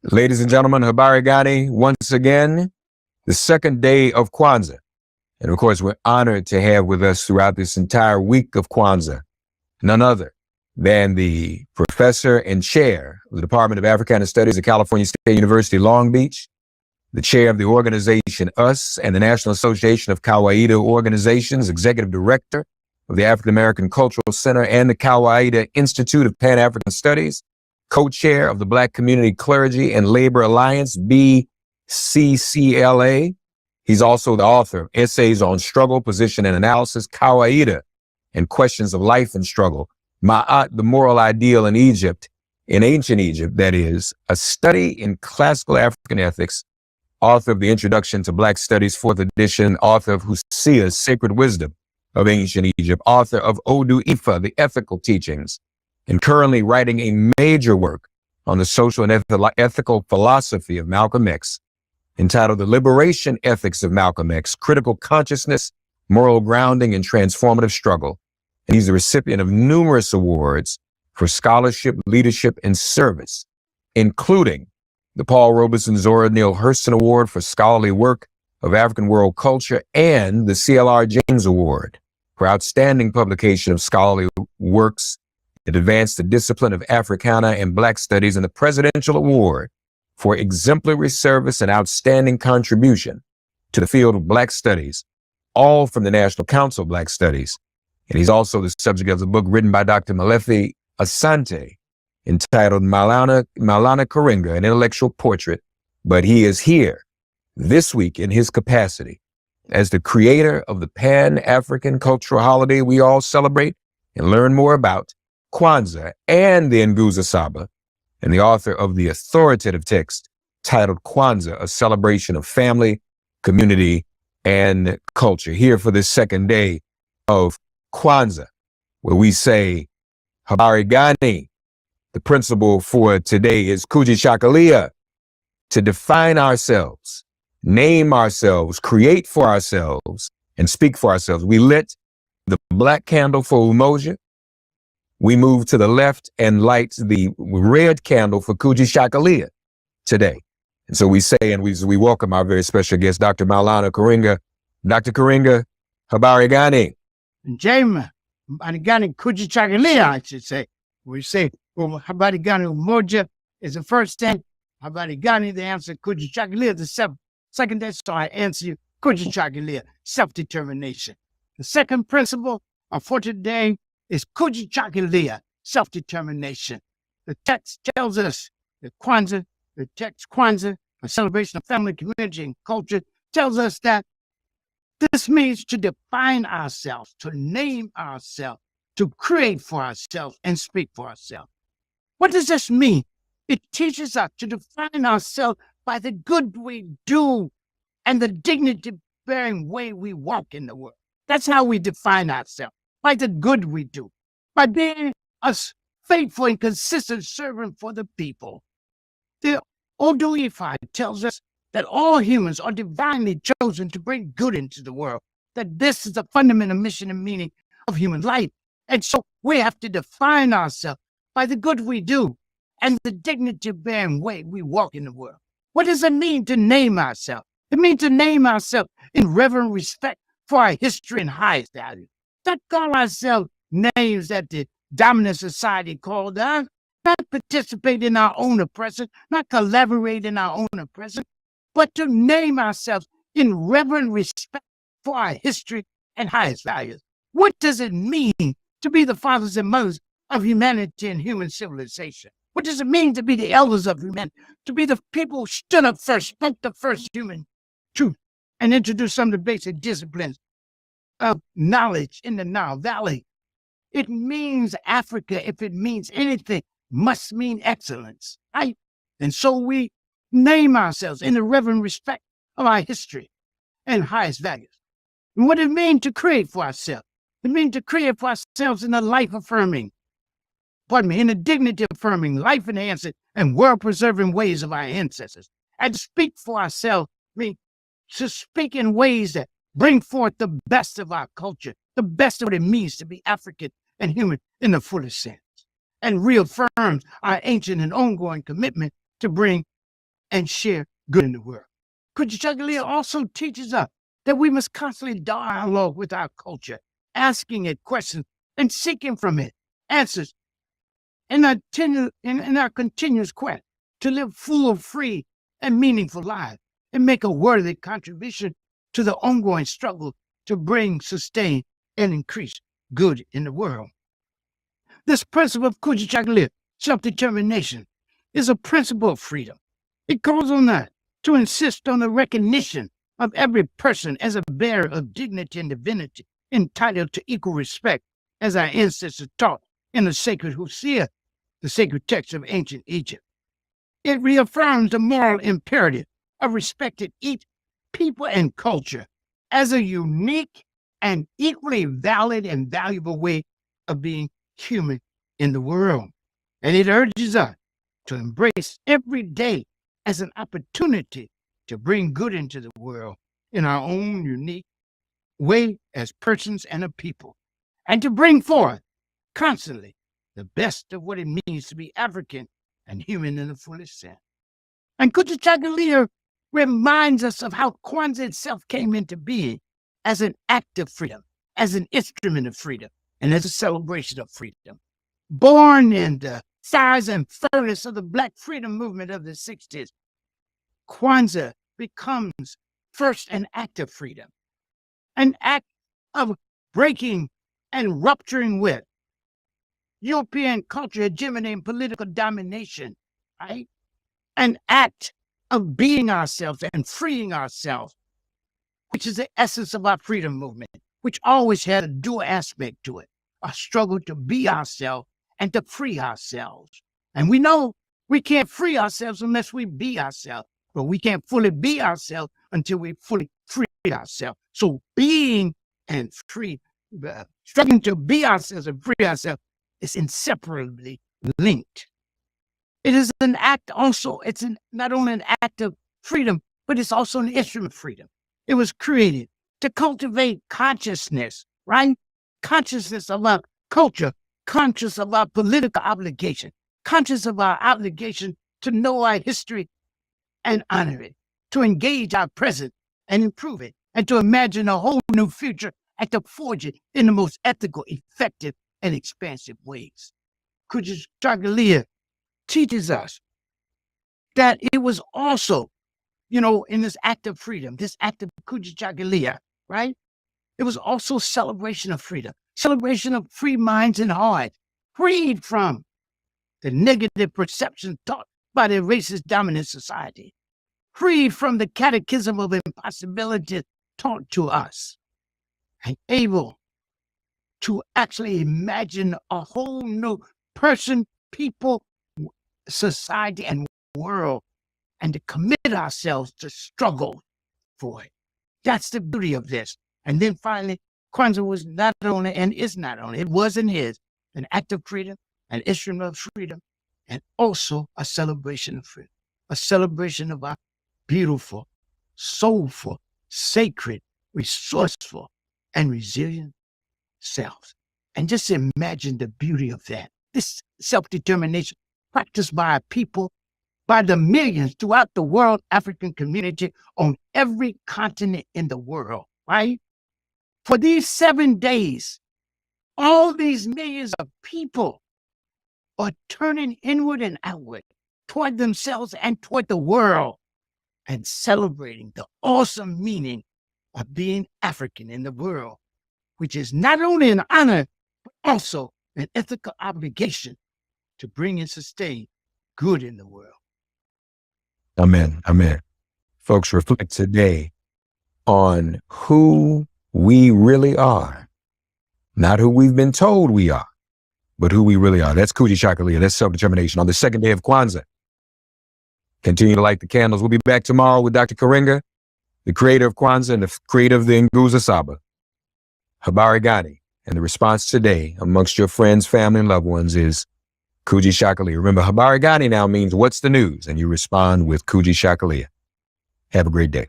Ladies and gentlemen, Habari Gani, once again, the second day of Kwanzaa. And of course, we're honored to have with us throughout this entire week of Kwanzaa, none other than the professor and chair of the Department of Africana Studies at California State University, Long Beach, the chair of the organization US and the National Association of Kawaida Organizations, executive director of the African American Cultural Center and the Kawaida Institute of Pan-African Studies, co-chair of the Black Community Clergy and Labor Alliance, BCCLA. He's also the author of essays on struggle, position, and analysis, Kawaida, and questions of life and struggle, Ma'at, the moral ideal in Egypt, in ancient Egypt, that is, a study in classical African ethics, author of the Introduction to Black Studies, 4th edition, author of Husia's Sacred Wisdom of Ancient Egypt, author of Odu Ifa, the Ethical Teachings, and currently writing a major work on the social and ethical philosophy of Malcolm X, entitled The Liberation Ethics of Malcolm X, Critical Consciousness, Moral Grounding, and Transformative Struggle. And he's the recipient of numerous awards for scholarship, leadership, and service, including the Paul Robeson Zora Neale Hurston Award for Scholarly Work of African World Culture and the C.L.R. James Award for Outstanding Publication of Scholarly Works that advanced the discipline of Africana and Black Studies, and the Presidential Award for Exemplary Service and Outstanding Contribution to the field of Black Studies, all from the National Council of Black Studies. And he's also the subject of the book written by Dr. Malefi Asante, entitled Maulana Karenga, an Intellectual Portrait. But he is here this week in his capacity as the creator of the Pan-African cultural holiday we all celebrate and learn more about, Kwanzaa, and the Nguza Saba, and the author of the authoritative text titled Kwanzaa, a celebration of family, community, and culture. Here for this second day of Kwanzaa, where we say Habari Gani. The principle for today is Kujichagulia, to define ourselves, name ourselves, create for ourselves, and speak for ourselves. We lit the black candle for Umoja. We move to the left and light the red candle for Kujichagulia today. And so we say, and we welcome our very special guest, Dr. Maulana Karenga. Dr. Karenga, Habari Gani. James, Habari Gani Kujichagulia, I should say. We say, well, Habari Gani Umoja is the first thing. Habari Gani, the answer, Kujichagulia, the second thing. So I answer you, Kujichagulia, self-determination. The second principle for today is Kujichagulia, self-determination. The text tells us that Kwanzaa, the text Kwanzaa, a celebration of family, community, and culture, tells us that this means to define ourselves, to name ourselves, to create for ourselves, and speak for ourselves. What does this mean? It teaches us to define ourselves by the good we do and the dignity-bearing way we walk in the world. That's how we define ourselves. By the good we do, by being a faithful and consistent servant for the people. The Odu Ifa tells us that all humans are divinely chosen to bring good into the world, that this is the fundamental mission and meaning of human life. And so we have to define ourselves by the good we do and the dignity-bearing way we walk in the world. What does it mean to name ourselves? It means to name ourselves in reverent respect for our history and highest value. Not call ourselves names that the dominant society called us, not participate in our own oppression, not collaborate in our own oppression, but to name ourselves in reverent respect for our history and highest values. What does it mean to be the fathers and mothers of humanity and human civilization? What does it mean to be the elders of humanity, to be the people who stood up first, spoke the first human truth, and introduced some of the basic disciplines of knowledge in the Nile Valley? It means Africa, if it means anything, must mean excellence, right? And so we name ourselves in the reverent respect of our history and highest values. And what it means to create for ourselves? It means to create for ourselves in the life-affirming, in the dignity-affirming, life-enhancing, and world-preserving ways of our ancestors. And to speak for ourselves means to speak in ways that bring forth the best of our culture, the best of what it means to be African and human in the fullest sense, and reaffirms our ancient and ongoing commitment to bring and share good in the world. Kujichagulia also teaches us that we must constantly dialogue with our culture, asking it questions and seeking from it answers in our continuous quest to live full, free, and meaningful lives and make a worthy contribution to the ongoing struggle to bring, sustain, and increase good in the world. This principle of Kujichagulia, self-determination, is a principle of freedom. It calls on us to insist on the recognition of every person as a bearer of dignity and divinity, entitled to equal respect, as our ancestors taught in the sacred Hosea, the sacred text of ancient Egypt. It reaffirms the moral imperative of respecting each people and culture as a unique and equally valid and valuable way of being human in the world. And it urges us to embrace every day as an opportunity to bring good into the world in our own unique way as persons and a people, and to bring forth constantly the best of what it means to be African and human in the fullest sense. And Kujichagulia reminds us of how Kwanzaa itself came into being as an act of freedom, as an instrument of freedom, and as a celebration of freedom. Born in the size and furnace of the Black freedom movement of the 60s, Kwanzaa becomes first an act of freedom, an act of breaking and rupturing with European culture, hegemony, and political domination, right? An act of being ourselves and freeing ourselves, which is the essence of our freedom movement, which always had a dual aspect to it, a struggle to be ourselves and to free ourselves. And we know we can't free ourselves unless we be ourselves, but we can't fully be ourselves until we fully free ourselves. So being and free, struggling to be ourselves and free ourselves is inseparably linked. It is an act also, not only an act of freedom, but it's also an instrument of freedom. It was created to cultivate consciousness, right? Consciousness of our culture, conscious of our political obligation, conscious of our obligation to know our history and honor it, to engage our present and improve it, and to imagine a whole new future and to forge it in the most ethical, effective, and expansive ways. Kujichagulia teaches us that it was also, in this act of freedom, this act of Kujichagulia, right? It was also celebration of freedom, celebration of free minds and hearts, freed from the negative perceptions taught by the racist dominant society, freed from the catechism of impossibility taught to us, and able to actually imagine a whole new person, people, society, and world, and to commit ourselves to struggle for it. That's the beauty of this. And then finally, Kwanzaa was not only, and is not only, it was and is an act of freedom, an instrument of freedom, and also a celebration of freedom, a celebration of our beautiful, soulful, sacred, resourceful, and resilient selves. And just imagine the beauty of that. This self-determination practiced by our people, by the millions throughout the world, African community on every continent in the world, right? For these 7 days, all these millions of people are turning inward and outward toward themselves and toward the world and celebrating the awesome meaning of being African in the world, which is not only an honor, but also an ethical obligation to bring and sustain good in the world. Amen. Amen. Folks, reflect today on who we really are, not who we've been told we are, but who we really are. That's Kujichagulia. That's self-determination on the second day of Kwanzaa. Continue to light the candles. We'll be back tomorrow with Dr. Karenga, the creator of Kwanzaa and the creator of the Nguza Saba. Habari Gani. And the response today amongst your friends, family, and loved ones is Kujichagulia. Remember, Habari Gani now means what's the news? And you respond with Kujichagulia. Have a great day.